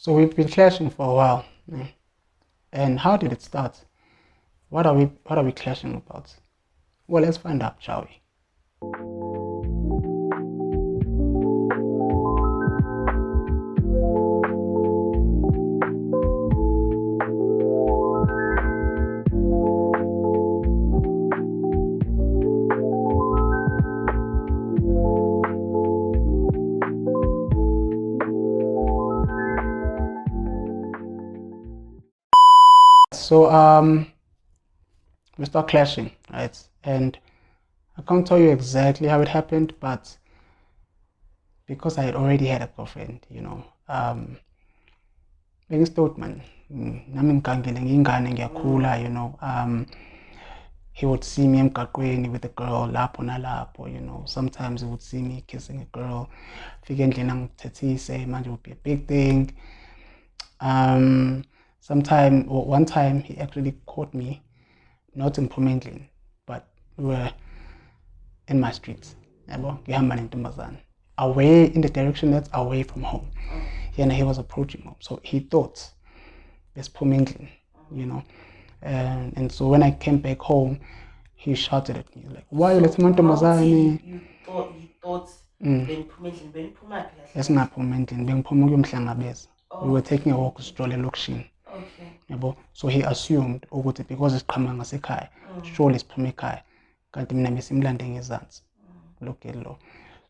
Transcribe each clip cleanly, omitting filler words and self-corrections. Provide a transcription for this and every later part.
So we've been clashing for a while. And how did it start? What are we clashing about? Well, let's find out, shall we? So we start clashing, right? And I can't tell you exactly how it happened, but because I had already had a girlfriend, bengistot man, nami ngigangile ngiyingane ngiyakhula, he would see me emgaqweni with a girl lapho nalapho, sometimes he would see me kissing a girl, fike endlini angithethise, manje would be a big thing. One time he actually caught me not in Pomendlin, but we were in my streets, ngihamba nentombazane, away in the direction that's away from home. And he was approaching home, so he thought there's Pomendlin, and so when I came back home, he shouted at me like, "Why you let him ntombazane?" You thought Pomendlin, Pomendlin, bengiphuma ukuyomhlangabeza. We were taking a walk, stroll elokishini. Okay. So he assumed ukuthi because isiqhamuka ngasekhaya, surely siphuma ekhaya, kanti mina besimlande ngezansi. Look at lo.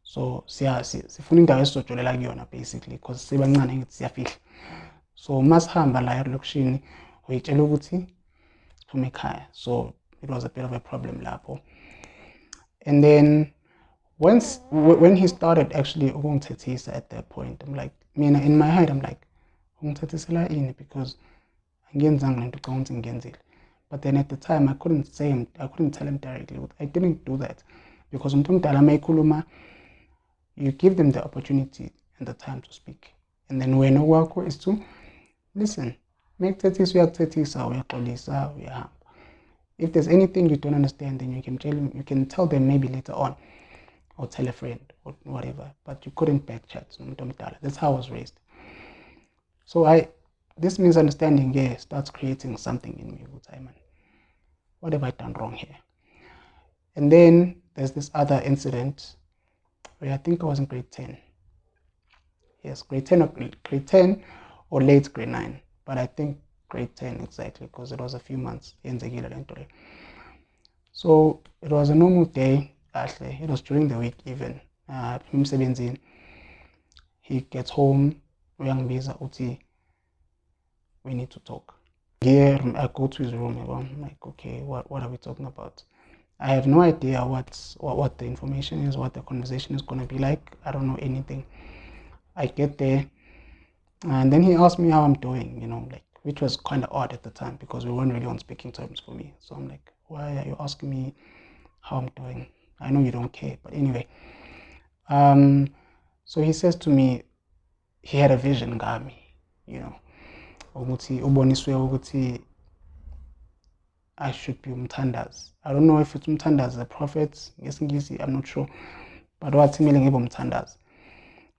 So sifuna indawo esizojolela kuyona basically because sibancane ngithi siyafihla. So masihamba la elokishini uyitshela ukuthi siphuma ekhaya. So it was a bit of a problem lapho. And then when he started actually ukungithethisa at that point, I'm like, mina in my head I'm like, ungithethisela ini because angiyenzanga lento ucabanga ukuthi ngiyenzile. But then at the time I couldn't tell him directly. I didn't do that because umuntu omdala mayikhuluma, you give them the opportunity and the time to speak. And then wena okwakho is to listen. Mekuthethisa uyakuthethisa, uyaxolisa, uyahamba. If there's anything you don't understand, then you can tell them maybe later on, or tell a friend or whatever. But you couldn't backchat. That's how I was raised. So this misunderstanding starts creating something in me. What have I done wrong here? And then there's this other incident where I think I was in grade 10. Yes, grade 10 or late grade 9. But I think grade 10 exactly because it was a few months. So it was a normal day, actually. It was during the week even. He gets home, we need to talk. Here I go to his room. I'm like, okay, what are we talking about? I have no idea what the information is, what the conversation is going to be like. I don't know anything. I get there, and then he asked me how I'm doing, which was kind of odd at the time because we weren't really on speaking terms for me. So I'm like, why are you asking me how I'm doing? I know you don't care, but anyway. So he says to me, he had a vision, ngami, ukuthi uboniswe ukuthi I should be umthandazi. I don't know if it's umthandazi a prophet, ngesingisi, I'm not sure. But wathi kumele ngibe umthandazi.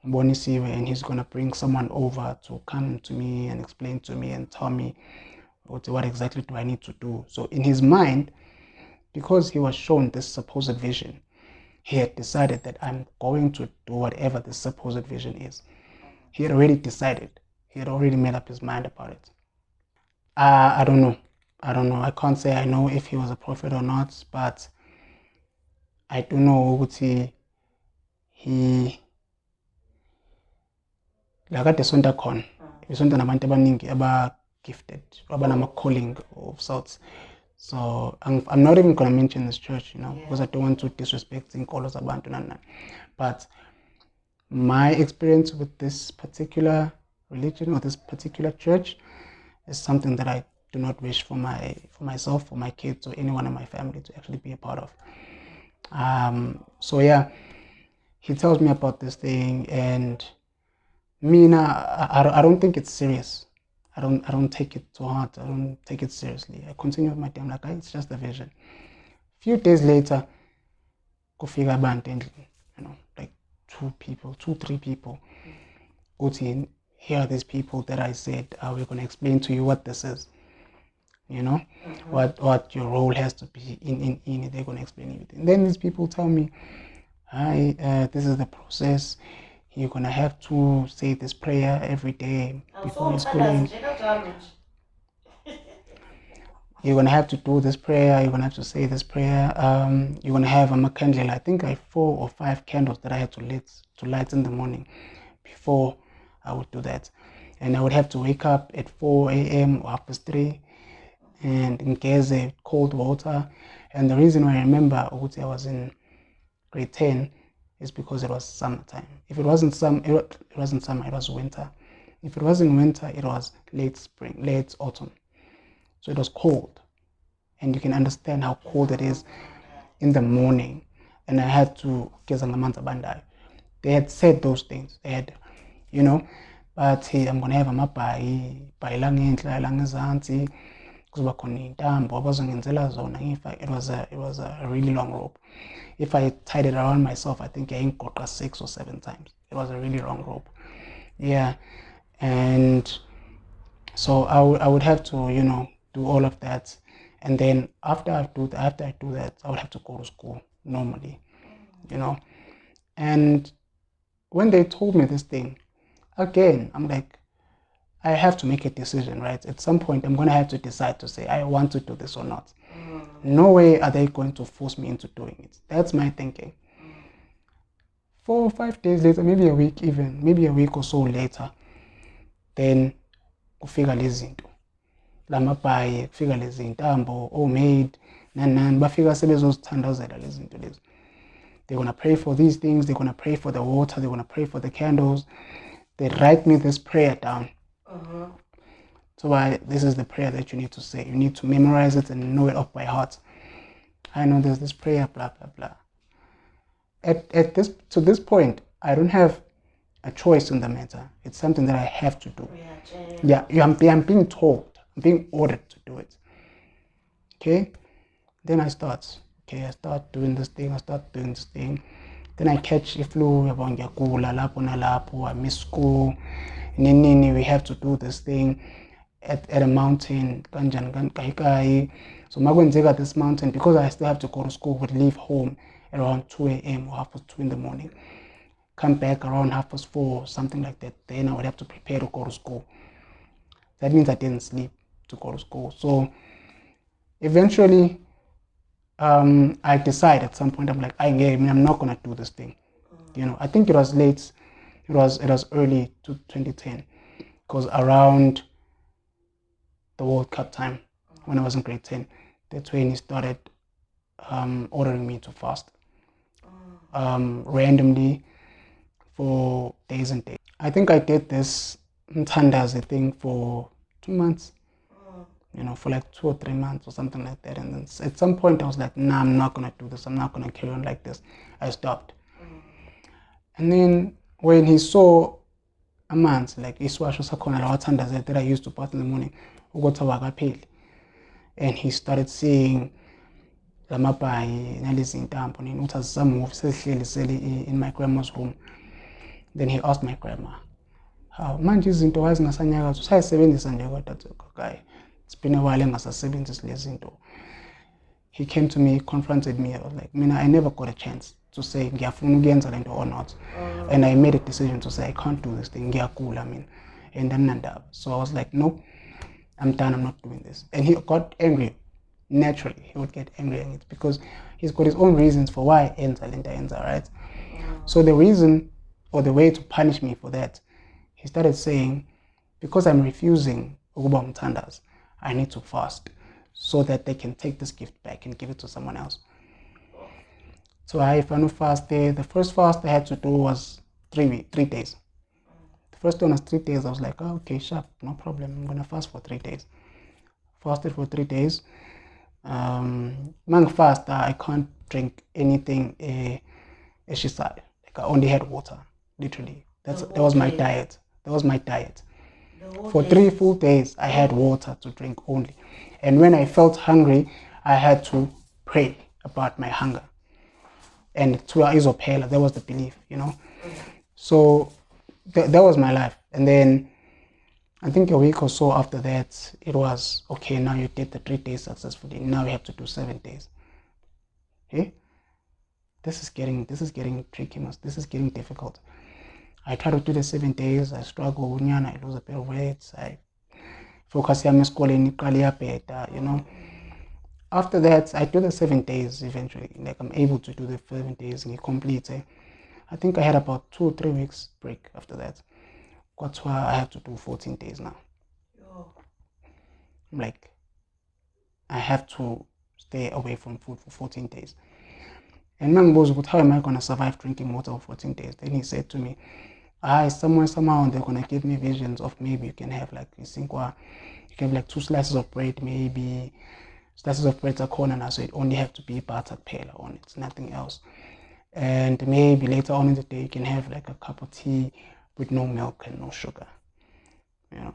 Ubonisiwe, and he's going to bring someone over to come to me and explain to me and tell me what exactly do I need to do. So in his mind, because he was shown this supposed vision, he had decided that I'm going to do whatever this supposed vision is. He had already decided. He had already made up his mind about it. I don't know. I can't say I know if he was a prophet or not, but I do know ukuthi he lakade sonta khona. Isonta nabantu abaningi aba-gifted, abanama-calling of sorts. So I'm not even going to mention this church, because I don't want to disrespect inkolo zabantu nani. But my experience with this particular religion or this particular church is something that I do not wish for myself, for my kids, or anyone in my family to actually be a part of. So yeah, he tells me about this thing, and I don't think it's serious. I don't take it to heart. I don't take it seriously. I continue with my day. I'm like, it's just a vision. A few days later, kufika abantu endlini, like 2, 3 people. here are these people that I said, we're going to explain to you what this is. You know, what your role has to be in it. They're going to explain everything. Then these people tell me, hi, this is the process. You're going to have to say this prayer every day before you school ends. You're going to have to do this prayer. You're going to have to say this prayer. You're going to have a candle. I think I have 4 or 5 candles that I had to light in the morning before I would do that. And I would have to wake up at 4 a.m. or 3:30 and ngeze cold water. And the reason why I remember I was in grade 10 is because it was summertime. If it wasn't summer, it was winter. If it wasn't winter, it was late autumn. So it was cold. And you can understand how cold it is in the morning. And I had to geza ngamanzi abandayo. They had said those things. They had, you know, but hey, I'm gonna have amabhayi, bhayi langenhla, langezansi, kuzoba khona intambo abazongenzela zona ngifa. It was a really long rope. If I tied it around myself, I think I ingoqa 6 or 7 times. It was a really long rope. Yeah. And so I would have to, you know, do all of that. And then after I do that, I would have to go to school normally, you know. And when they told me this thing, again, I'm like, I have to make a decision, right? At some point, I'm going to have to decide to say, I want to do this or not. No way are they going to force me into doing it. That's my thinking. 4 or 5 days later, maybe a week or so later, then kufika lezi zinto. Lamabhayi, kufika lezi ntambo, homemade, nani, bafika sebezozithandazela lezi zinto lezi. They're going to pray for these things. They're going to pray for the water. They're going to pray for the candles. They write me this prayer down. So this is the prayer that you need to say. You need to memorize it and know it off by heart. I know there's this prayer, blah, blah, blah. To this point, I don't have a choice in the matter. It's something that I have to do. Yeah, I'm being told. I'm being ordered to do it. Okay? Then I start doing this thing. Then I catch a flu, I miss school. We have to do this thing at a mountain. So at this mountain, because I still have to go to school, would leave home around 2 a.m. or 2:30 in the morning. Come back around 4:30, something like that. Then I would have to prepare to go to school. That means I didn't sleep to go to school. So eventually, I decided at some point, I'm like, I'm not gonna do this thing. You know, I think it was late. It was early to 2010, because around the World Cup time, when I was in grade 10, that's when he started ordering me to fast randomly for days and days. I think I did this mthandazi thing for 2 months. You know, for like 2 or 3 months or something like that. And then at some point I was like, nah, I'm not going to do this. I'm not going to carry on like this. I stopped. And then when he saw a month, like iswasho sakhona lawa thandazi that I used to bath in the morning, and he started seeing lamabhayi nalezi ntambo uthi azizamove sehleli in my grandma's room. Then he asked my grandma, how manje izinto wazingasanyakaza usayisebenzisa nje kodwa guy. It's been a while engasasebenzisi lezi zinto. He came to me, confronted me. I was like, I never got a chance to say ngiyafuna ukuyenza lento or not. And I made a decision to say I can't do this thing. Ngiyagula and then so I was like, no, I'm done. I'm not doing this. And he got angry. Naturally, he would get angry at it because he's got his own reasons for why enza, right? So the reason or the way to punish me for that, he started saying, because I'm refusing ukuba umthandazi, I need to fast so that they can take this gift back and give it to someone else. So I found a fast there. The first fast I had to do was 3 days. The first one was 3 days. I was like, oh, okay, sharp, no problem. I'm going to fast for 3 days. Fasted for 3 days. Fast, I can't drink anything eshisai. Like I only had water, literally. That was my diet. That was my diet. For 3 full days, I had water to drink only. And when I felt hungry, I had to pray about my hunger. And that was the belief, you know. So that was my life. And then I think a week or so after that, it was, okay, now you did the 3 days successfully. Now you have to do 7 days. Okay? This is getting tricky, this is getting difficult. I try to do the 7 days, I struggle, I lose a bit of weight, I focus on schooling, you know. After that, I do the 7 days eventually. Like, I'm able to do the 7 days and complete. I think I had about 2 or 3 weeks break after that. That's why I have to do 14 days now. I'm like, I have to stay away from food for 14 days. And Mang was, how am I going to survive drinking water for 14 days? Then he said to me, somehow they're going to give me visions of maybe you can have like you can have like 2 slices of bread, maybe slices of bread are corner now, so it only have to be butter pale on it, nothing else. And maybe later on in the day you can have like a cup of tea with no milk and no sugar, you know,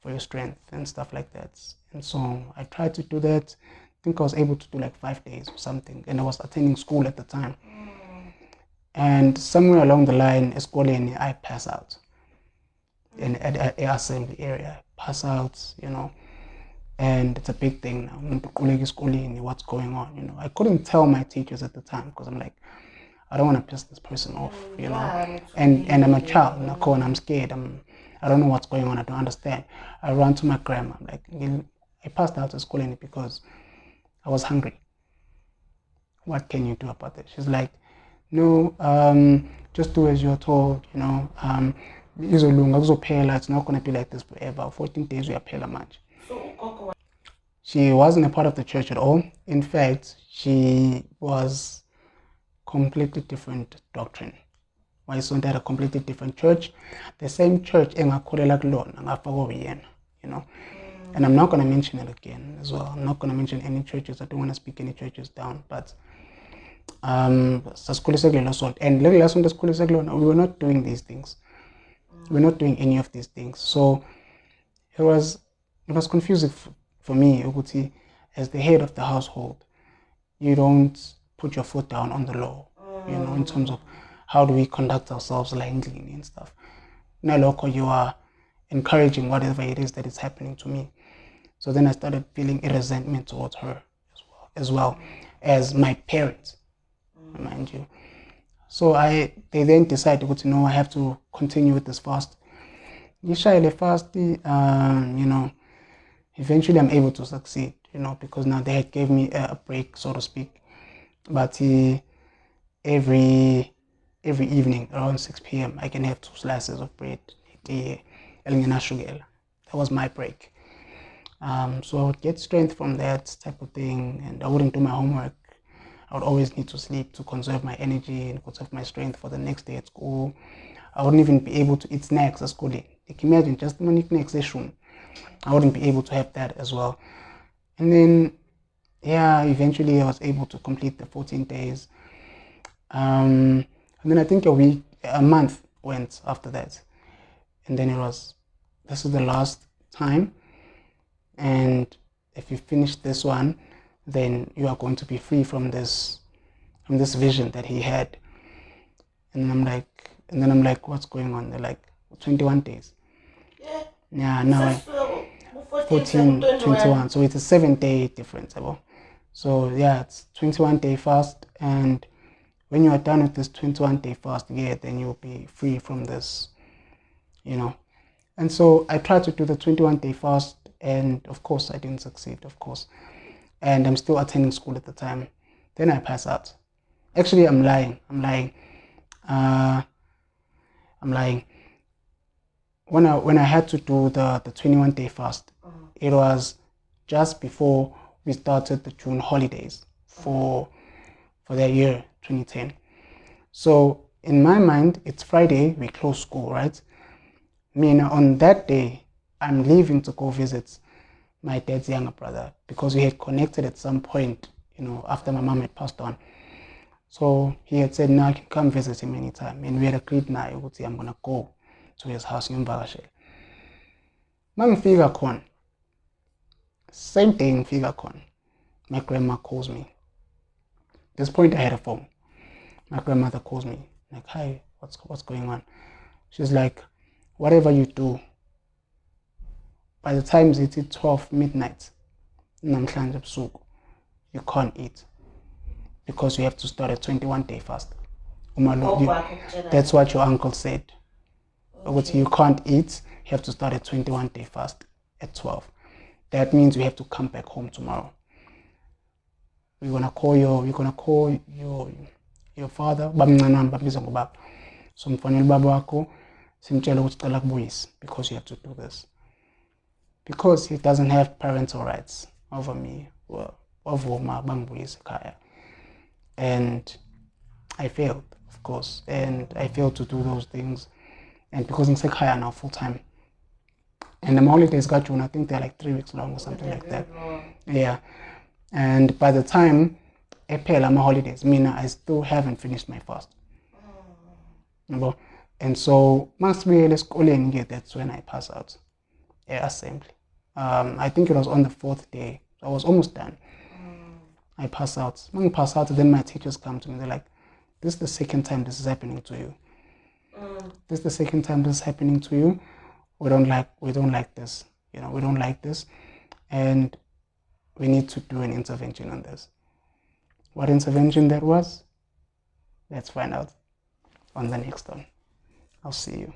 for your strength and stuff like that. And so I tried to do that. I think I was able to do like 5 days or something, and I was attending school at the time. And somewhere along the line, eskoleni, I pass out in at the assembly area. Pass out, you know, and it's a big thing now. What's going on, you know? I couldn't tell my teachers at the time because I'm like, I don't want to piss this person off, you know. And I'm a child, and I'm scared. I don't know what's going on. I don't understand. I ran to my grandma. I'm like, I passed out at school because I was hungry. What can you do about it? She's like, no, just do as you're told, you know. It's not going to be like this forever. 14 days we are pale much. She wasn't a part of the church at all. In fact, she was completely different doctrine. Wasnt at a completely different church. The same church, you know. And I'm not going to mention it again as well. I'm not going to mention any churches. I don't want to speak any churches down. But and we were not doing these things. We're not doing any of these things. So it was confusing for me, Uguti, as the head of the household. You don't put your foot down on the law, you know, in terms of how do we conduct ourselves langly and stuff. Now, local, you are encouraging whatever it is that is happening to me. So then I started feeling a resentment towards her as well as my parents, mind you. So they then decided, you know, I have to continue with this fast. Fast, you know, eventually I'm able to succeed, you know, because now they had gave me a break, so to speak. But every evening around 6 p.m. I can have 2 slices of bread. That was my break. So I would get strength from that type of thing, and I wouldn't do my homework. I would always need to sleep to conserve my energy and conserve my strength for the next day at school. I wouldn't even be able to eat snacks at school. Like, imagine just the next session. I wouldn't be able to have that as well. And then, yeah, eventually I was able to complete the 14 days. And then I think a month went after that. And then this is the last time. And if you finish this one, then you are going to be free from this vision that he had. And then I'm like, what's going on? They're like, 21 days. Yeah, now 14, 21. So it's a 7-day difference. So yeah, it's 21-day fast. And when you are done with this 21-day fast, yeah, then you'll be free from this, you know. And so I tried to do the 21-day fast, and of course I didn't succeed, of course. And I'm still attending school at the time. Then I pass out. Actually, I'm lying. When I had to do the 21-day fast, it was just before we started the June holidays for the year 2010. So in my mind, it's Friday, we close school, right? On that day, I'm leaving to go visit my dad's younger brother because we had connected at some point, you know, after my mom had passed on. So he had said, no, I can come visit him anytime. And we had agreed now, I'm going to go to his house in Mbakashele. Mangifika khona, same day ngifika khona, my grandma calls me. At this point I had a phone. My grandmother calls me, like, hi, what's going on? She's like, whatever you do, by the time it's 12 midnight, namhlanje ebusuku, you can't eat because you have to start a 21-day fast. That's what your uncle said. Okay. You can't eat, you have to start a 21-day fast at 12. That means you have to come back home tomorrow. We're gonna call your father, bamncanami babiza ngobaba. So mfanele baba wakho simtshela ukuthi cela kubuyise because you have to do this. Because he doesn't have parental rights over me. Well, wavuma bangibuyise ekhaya. And I failed, of course, and I failed to do those things. And because I'm Sekhaya now full time, and the holidays got June, I think they're like 3 weeks long or something like that. Yeah, and by the time April my holidays, I still haven't finished my fast. And so that's when I pass out. Yeah, assembly. I think it was on the 4th day. So I was almost done. I pass out. When I pass out, then my teachers come to me. They're like, "This is the second time this is happening to you. This is the second time this is happening to you. We don't like this. We don't like this, and we need to do an intervention on this." What intervention that was? Let's find out on the next one. I'll see you.